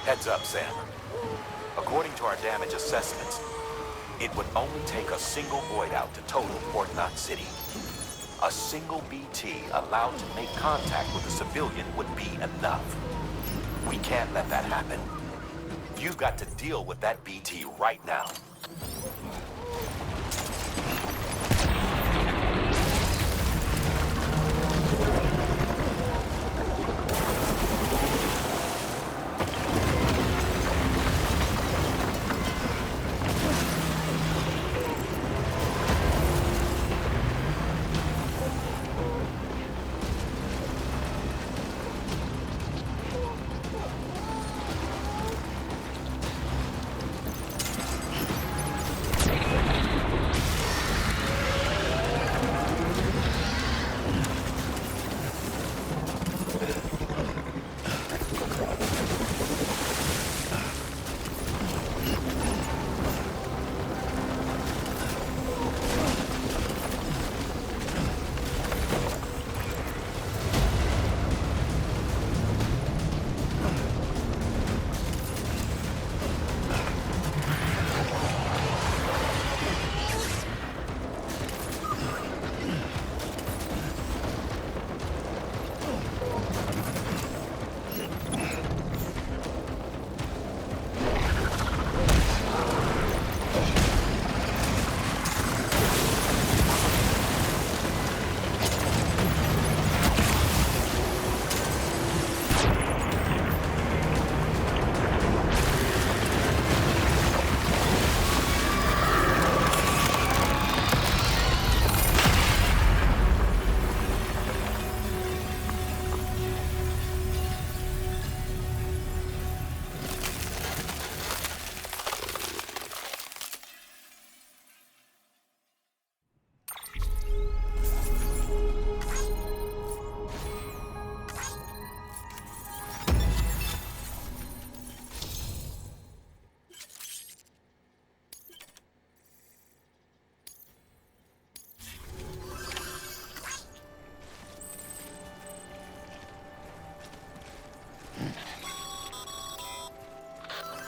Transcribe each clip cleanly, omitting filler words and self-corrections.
Heads up, Sam. According to our damage assessments, it would only take a single void out to total Port Knot City. A single BT allowed to make contact with a civilian would be enough. We can't let that happen. You've got to deal with that BT right now.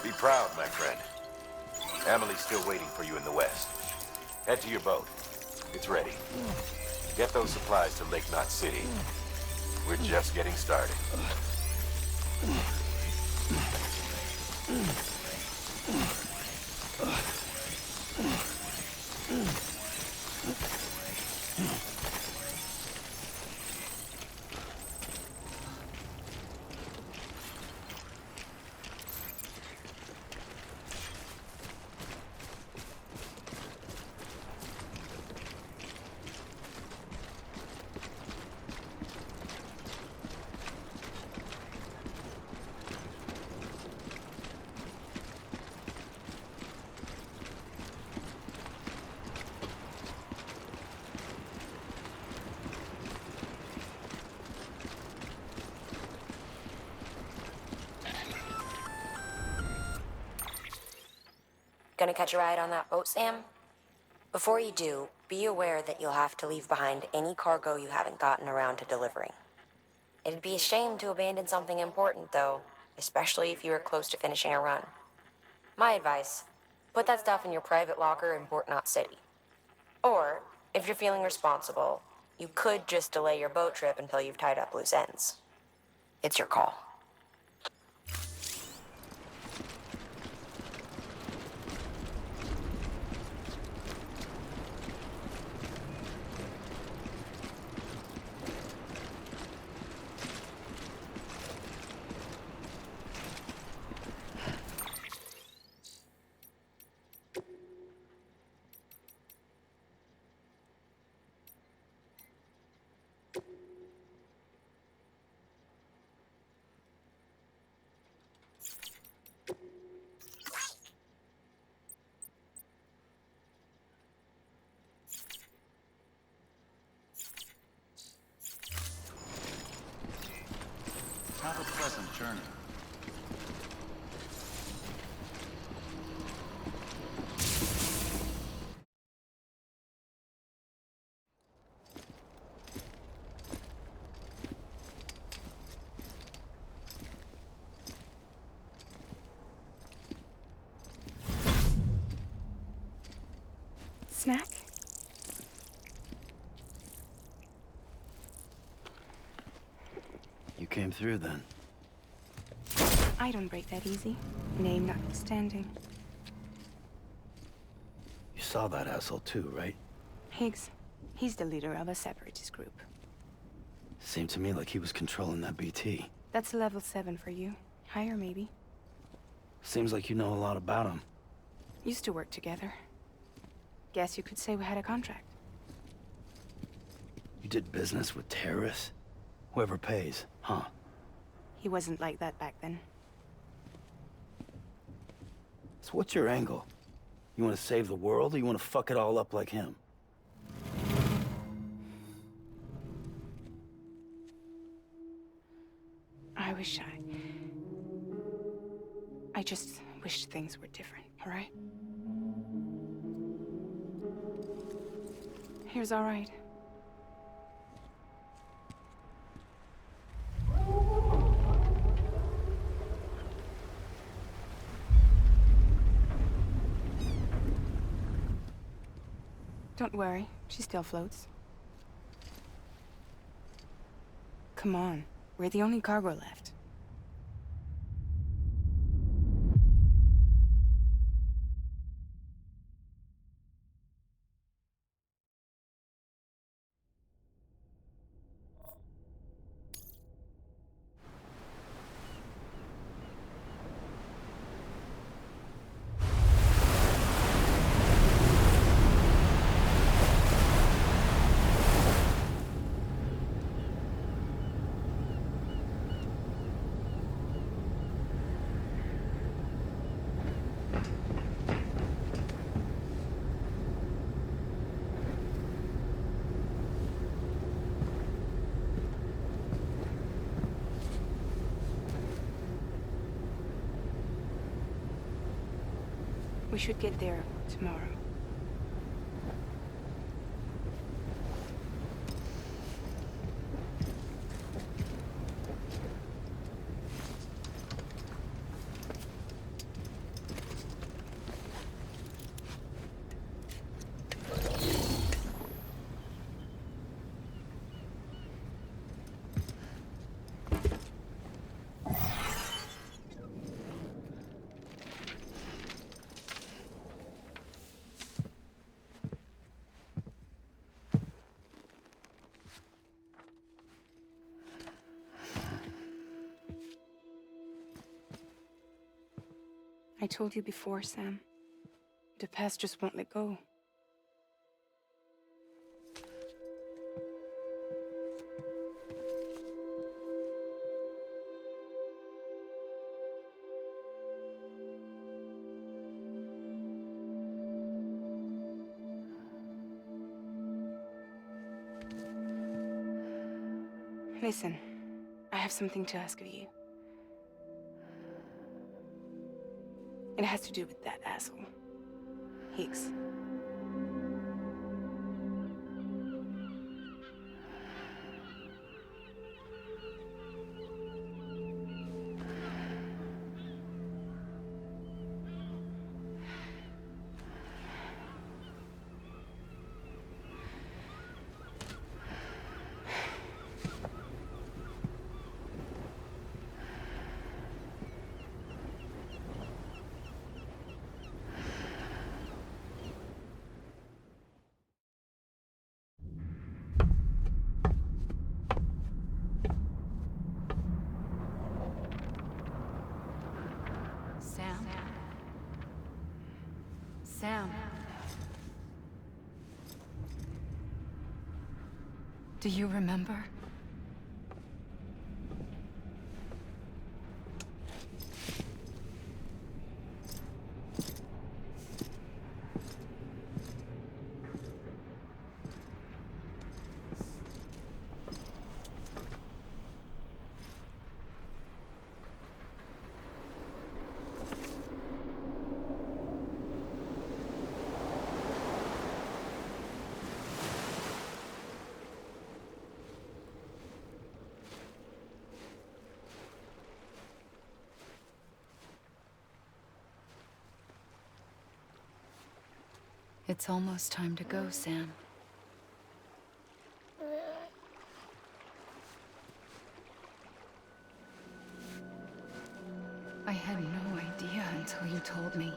Be proud, my friend. Emily's still waiting for you in the west. Head to your boat. It's ready. Get those supplies to Lake Knot City. We're just getting started. Gonna catch a ride on that boat, Sam? Before you do, be aware that you'll have to leave behind any cargo you haven't gotten around to delivering. It'd be a shame to abandon something important, though, especially if you were close to finishing a run. My advice, put that stuff in your private locker in Port Knot City. Or, if you're feeling responsible, you could just delay your boat trip until you've tied up loose ends. It's your call. Have a pleasant journey. Snack? You came through then. I don't break that easy. Name notwithstanding. You saw that asshole too, right? Higgs. He's the leader of a separatist group. Seemed to me like he was controlling that BT. That's level 7 for you. Higher, maybe. Seems like you know a lot about him. Used to work together. Guess you could say we had a contract. You did business with terrorists? Whoever pays, huh? He wasn't like that back then. So what's your angle? You want to save the world, or you want to fuck it all up like him? I just wished things were different, all right? Here's all right. Don't worry, she still floats. Come on, we're the only cargo left. We should get there tomorrow. I told you before, Sam. The past just won't let go. Listen, I have something to ask of you. It has to do with that asshole, Higgs. Sam. Do you remember? It's almost time to go, Sam. I had no idea until you told me.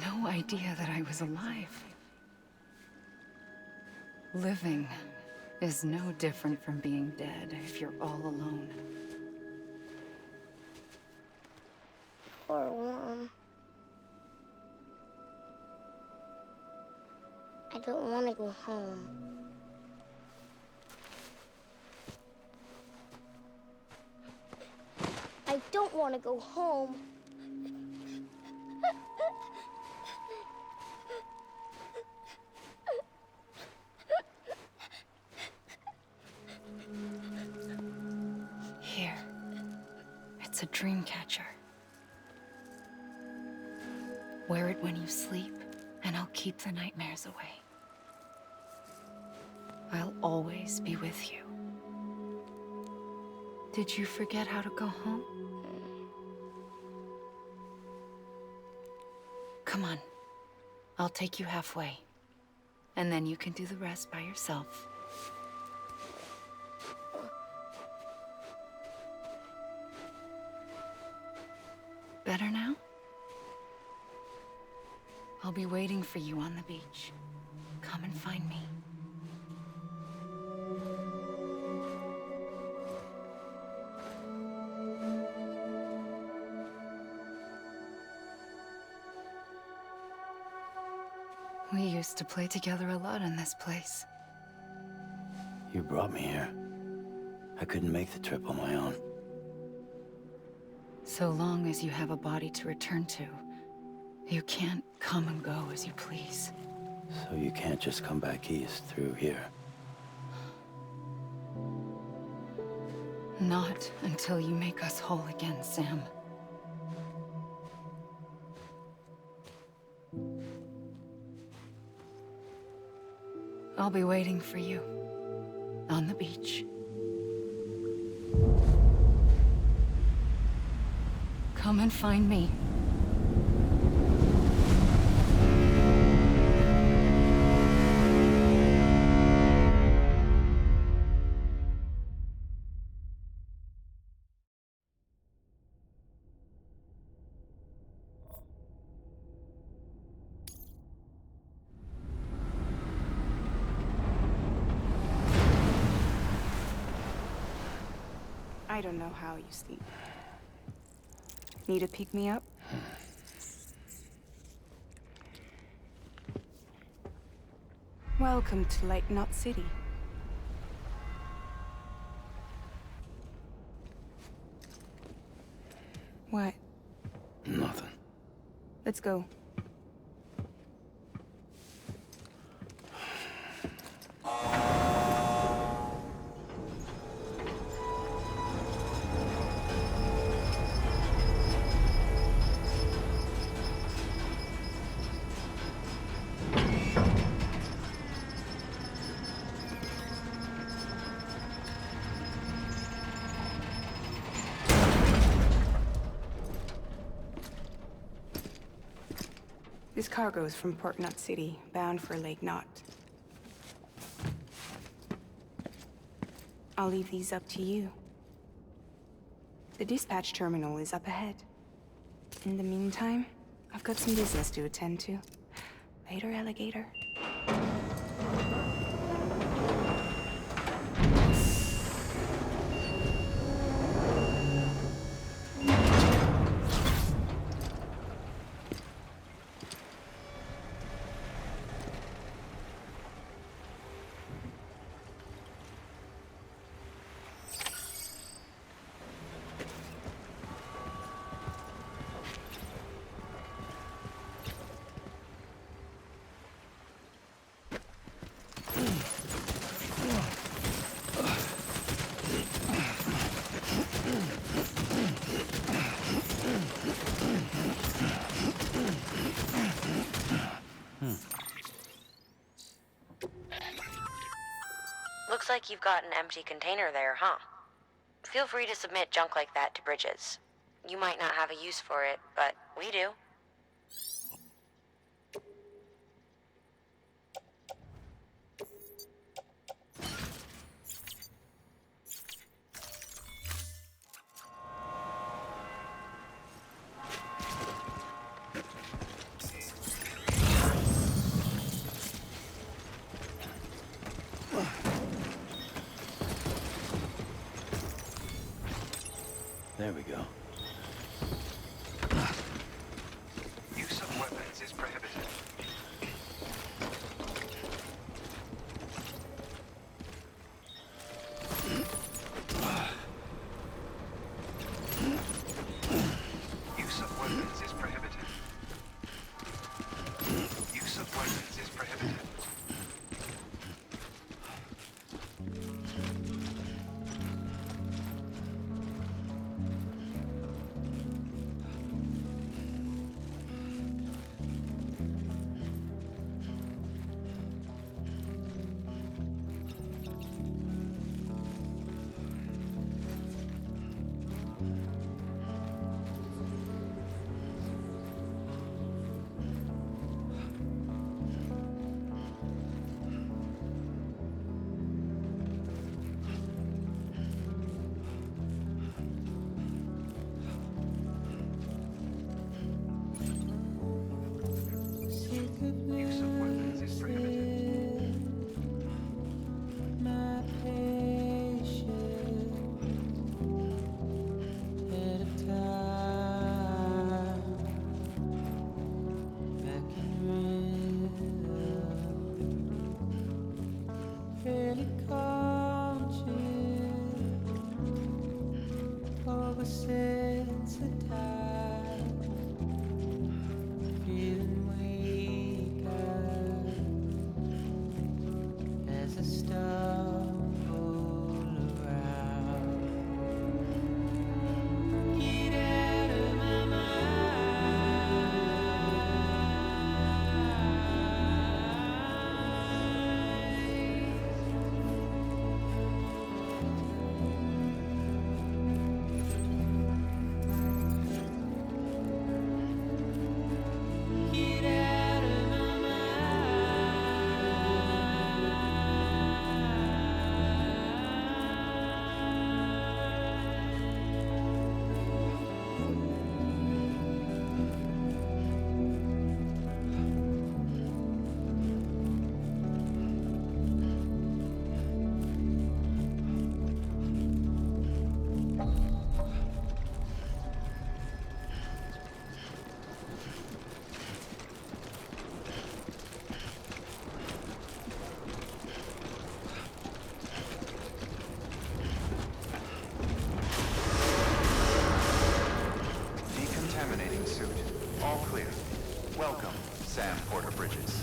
No idea that I was alive. Living is no different from being dead if you're all alone. Or warm. I don't want to go home. I don't want to go home. Here. It's a dream catcher. Wear it when you sleep, and I'll keep the nightmares away. I'll always be with you. Did you forget how to go home? Come on. I'll take you halfway. And then you can do the rest by yourself. Better now? I'll be waiting for you on the beach. Come and find me. We used to play together a lot in this place. You brought me here. I couldn't make the trip on my own. So long as you have a body to return to, you can't come and go as you please. So you can't just come back east through here. Not until you make us whole again, Sam. I'll be waiting for you on the beach. Come and find me. I don't know how you sleep. Need to pick me up? Welcome to Lake Knot City. What? Nothing. Let's go. This cargo is from Port Knot City, bound for Lake Knot. I'll leave these up to you. The dispatch terminal is up ahead. In the meantime, I've got some business to attend to. Later, alligator. Looks like you've got an empty container there, huh? Feel free to submit junk like that to Bridges. You might not have a use for it, but we do. There we go. Use of weapons is prohibited. Use of weapons is prohibited. Use of weapons is prohibited. Use of weapons is prohibited. Decontaminating suit. All clear. Welcome, Sam Porter Bridges.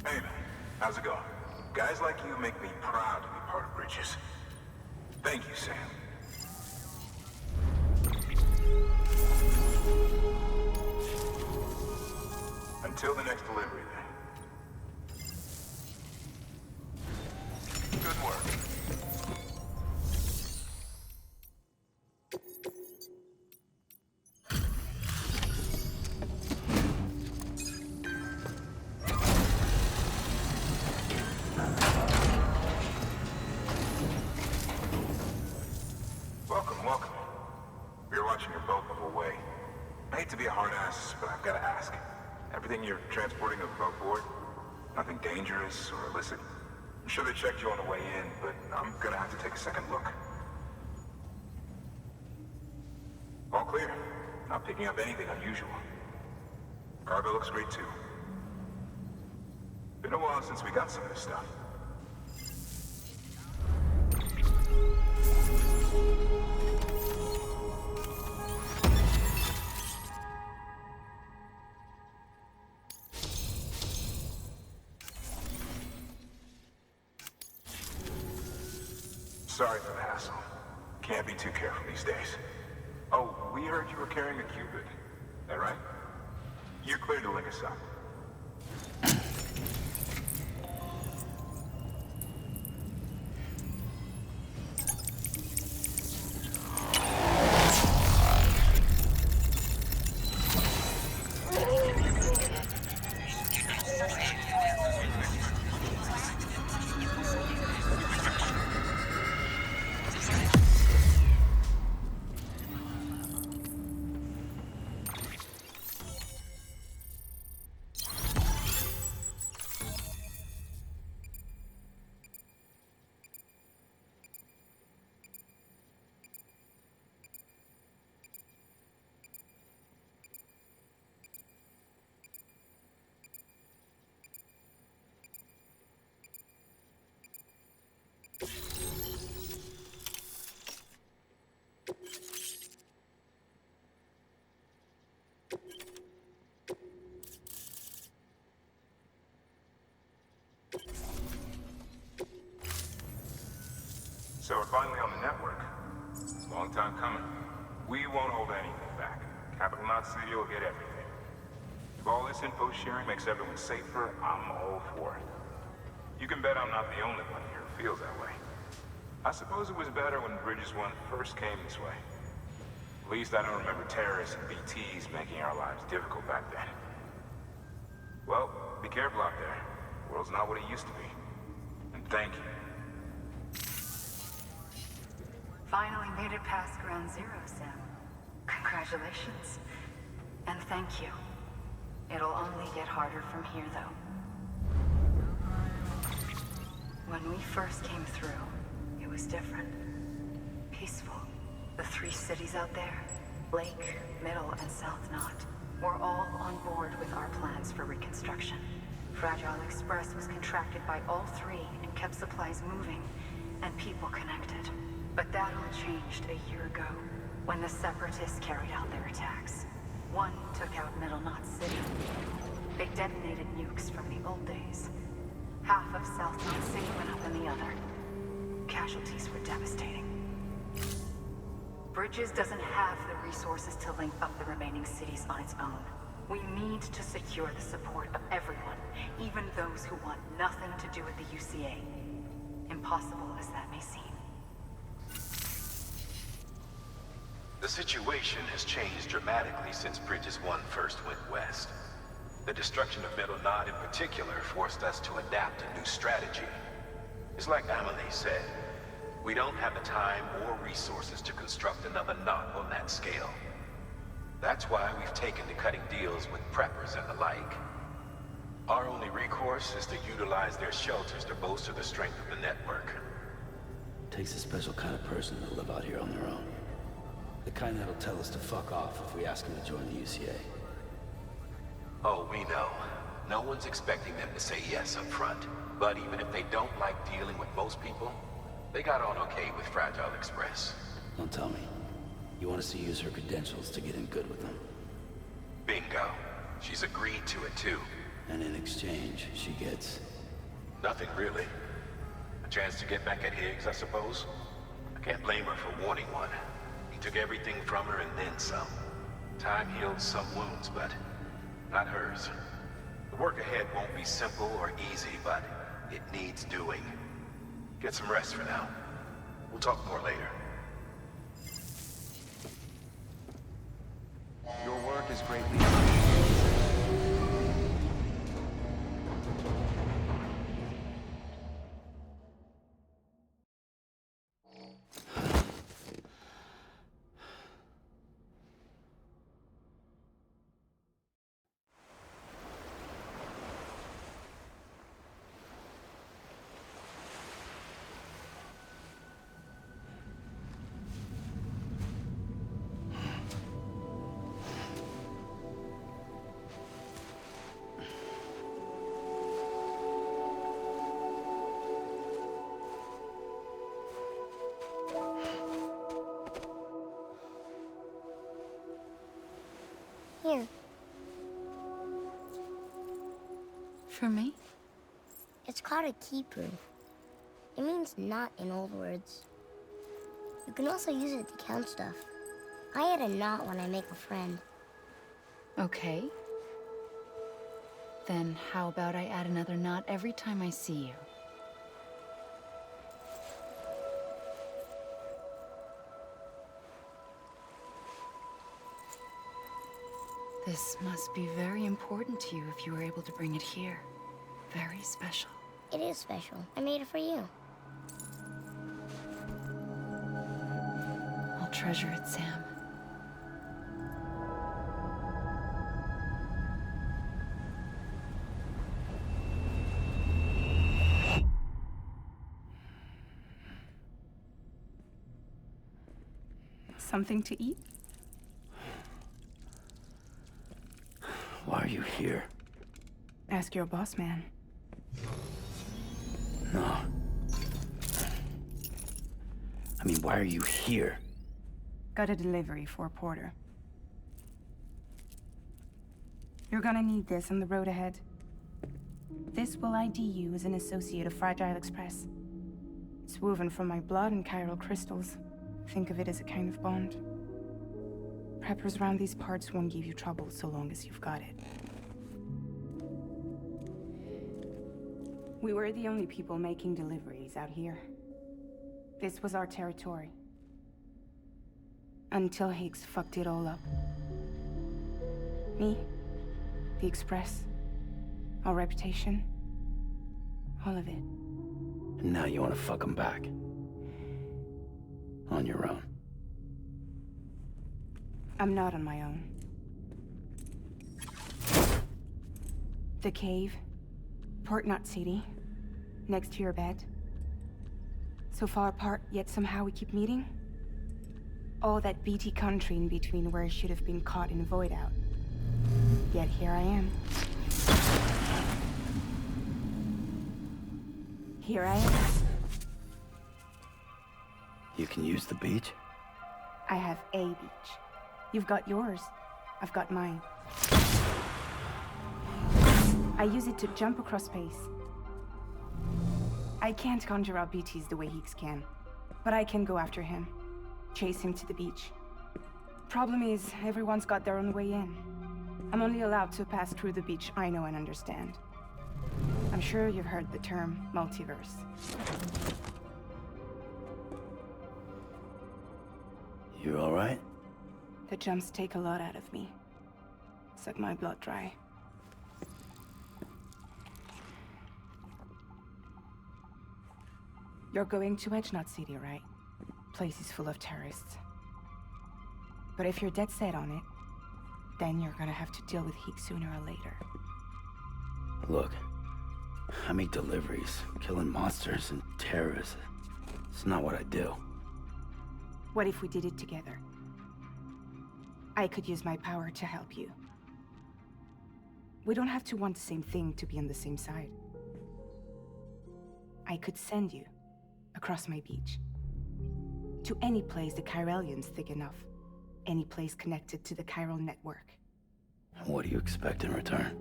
Hey man, how's it going? Guys like you make me proud to be part of Bridges. Thank you, Sam. Until the next delivery, then. Good work. Welcome. You're watching your boat the whole way. I hate to be a hard ass, but I've got to ask. Everything you're transporting above board? Nothing dangerous or illicit? I'm sure they checked you on the way in, but I'm gonna have to take a second look. All clear. Not picking up anything unusual. Cargo looks great too. Been a while since we got some of this stuff. Sorry for the hassle. Can't be too careful these days. Oh, we heard you were carrying a Cupid. That right? You're cleared to link us up. So we're finally on the network. Long time coming. We won't hold anything back. Capital Knot City will get everything. If all this info sharing makes everyone safer, I'm all for it. You can bet I'm not the only one here who feels that way. I suppose it was better when Bridges 1 first came this way. At least I don't remember terrorists and BTs making our lives difficult back then. Well, be careful out there. The world's not what it used to be. And thank you. Finally made it past Ground Zero, Sam. Congratulations. And thank you. It'll only get harder from here, though. When we first came through, it was different. Peaceful. The 3 cities out there, Lake, Middle, and South Knot, were all on board with our plans for reconstruction. Fragile Express was contracted by all 3 and kept supplies moving and people connected. But that all changed a year ago, when the Separatists carried out their attacks. One took out Middle Knot City. They detonated nukes from the old days. Half of South Knot City went up in the other. Casualties were devastating. Bridges doesn't have the resources to link up the remaining cities on its own. We need to secure the support of everyone, even those who want nothing to do with the UCA. Impossible as that may seem. The situation has changed dramatically since Bridges 1 first went west. The destruction of Middle Knot in particular forced us to adapt a new strategy. It's like Amelie said, we don't have the time or resources to construct another knot on that scale. That's why we've taken to cutting deals with preppers and the like. Our only recourse is to utilize their shelters to bolster the strength of the network. Takes a special kind of person to live out here on their own. The kind that'll tell us to fuck off if we ask them to join the UCA. Oh, we know. No one's expecting them to say yes up front. But even if they don't like dealing with most people, they got on okay with Fragile Express. Don't tell me. You want us to use her credentials to get in good with them? Bingo. She's agreed to it too. And in exchange, she gets... Nothing really. A chance to get back at Higgs, I suppose? I can't blame her for wanting one. He took everything from her and then some. Time healed some wounds, but not hers. The work ahead won't be simple or easy, but it needs doing. Get some rest for now. We'll talk more later. Your work is greatly appreciated. Here. For me? It's called a key proof. It means not in old words. You can also use it to count stuff. I add a knot when I make a friend. Okay. Then how about I add another knot every time I see you? This must be very important to you if you were able to bring it here. Very special. It is special. I made it for you. I'll treasure it, Sam. Something to eat? Why are you here? Ask your boss man. No. I mean, why are you here? Got a delivery for Porter. You're gonna need this on the road ahead. This will ID you as an associate of Fragile Express. It's woven from my blood and chiral crystals. Think of it as a kind of bond. Preppers around these parts won't give you trouble so long as you've got it. We were the only people making deliveries out here. This was our territory. Until Higgs fucked it all up. Me, the Express, our reputation, all of it. And now you want to fuck him back. On your own. I'm not on my own. The cave, Port Knot City, next to your bed. So far apart, yet somehow we keep meeting. All that BT country in between where I should have been caught in a void out. Yet here I am. Here I am. You can use the beach? I have a beach. You've got yours. I've got mine. I use it to jump across space. I can't conjure up BTs the way Higgs can, but I can go after him, chase him to the beach. Problem is, everyone's got their own way in. I'm only allowed to pass through the beach I know and understand. I'm sure you've heard the term multiverse. You all right? The jumps take a lot out of me. Suck my blood dry. You're going to Edge Knot City, right? Place is full of terrorists. But if you're dead set on it, then you're gonna have to deal with Higgs sooner or later. Look, I make deliveries, killing monsters and terrorists. It's not what I do. What if we did it together? I could use my power to help you. We don't have to want the same thing to be on the same side. I could send you across my beach. To any place the Chiralian's thick enough. Any place connected to the chiral network. What do you expect in return?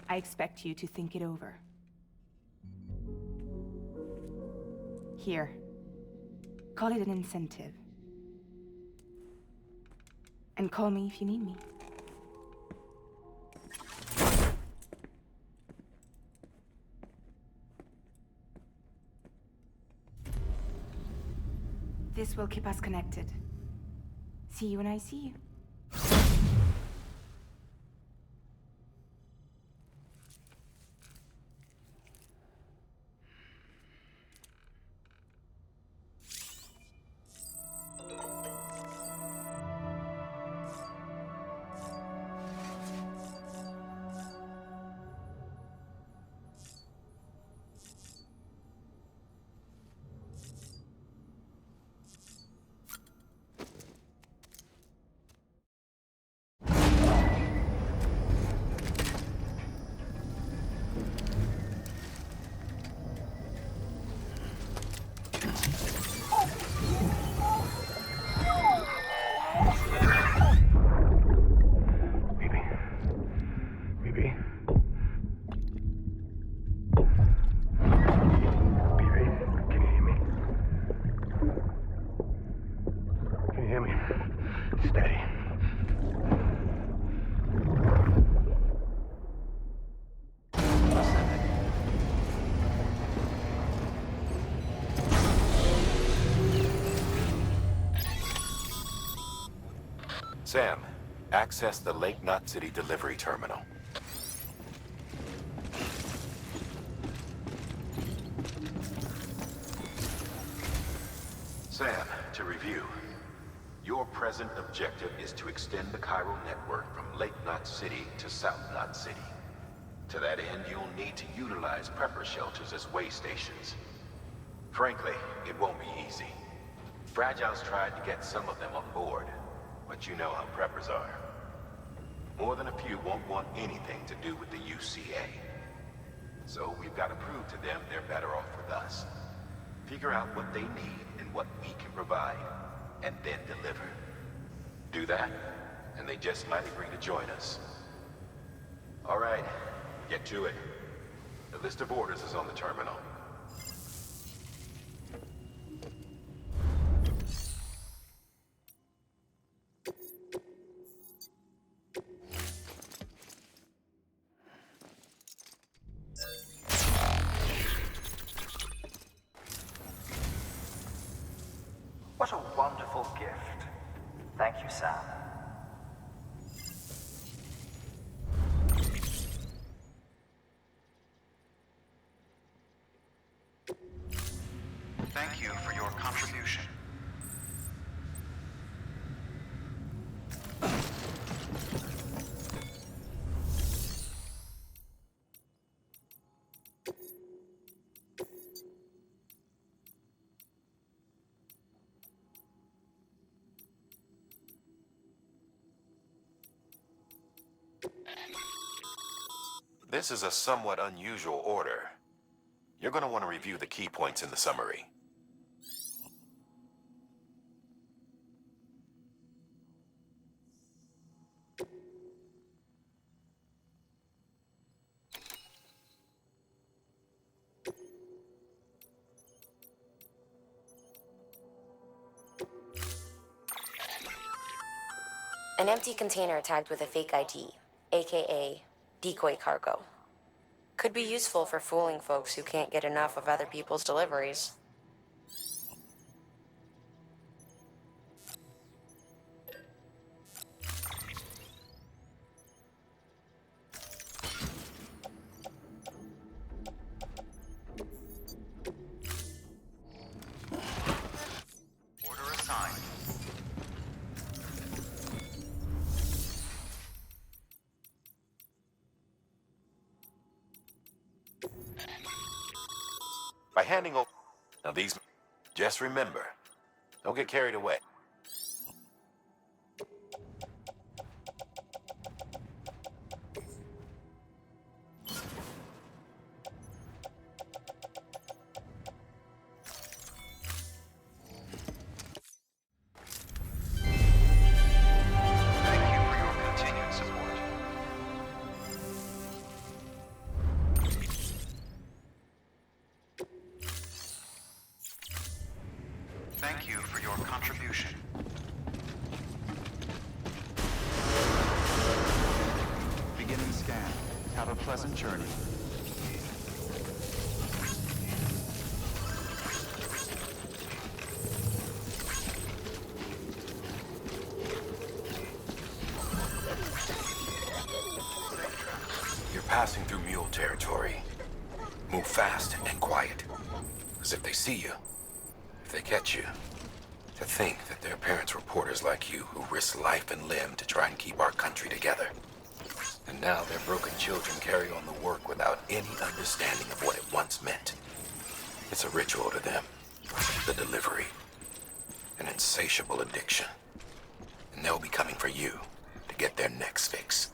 I expect you to think it over. Here. Call it an incentive. And call me if you need me. This will keep us connected. See you when I see you. Sam, access the Lake Knot City delivery terminal. Sam, to review. Your present objective is to extend the chiral network from Lake Knot City to South Knot City. To that end, you'll need to utilize prepper shelters as way stations. Frankly, it won't be easy. Fragile's tried to get some of them on board, but you know how preppers are. More than a few won't want anything to do with the UCA. So we've got to prove to them they're better off with us. Figure out what they need and what we can provide, and then deliver. Do that, and they just might agree to join us. All right, get to it. The list of orders is on the terminal. What a wonderful gift. Thank you, Sam. Thank you for your contribution. This is a somewhat unusual order. You're going to want to review the key points in the summary. An empty container tagged with a fake ID, aka decoy cargo. Could be useful for fooling folks who can't get enough of other people's deliveries. Order assigned. By handing over... Now these... Just remember, don't get carried away. Thank you for your continued support. Thank you for your contribution. Beginning scan. Have a pleasant journey. You're passing through mule territory. Move fast and quiet. Because if they see you, if they catch you, to think that their parents were reporters like you who risk life and limb to try and keep our country together. And now their broken children carry on the work without any understanding of what it once meant. It's a ritual to them. The delivery. An insatiable addiction. And they'll be coming for you to get their next fix.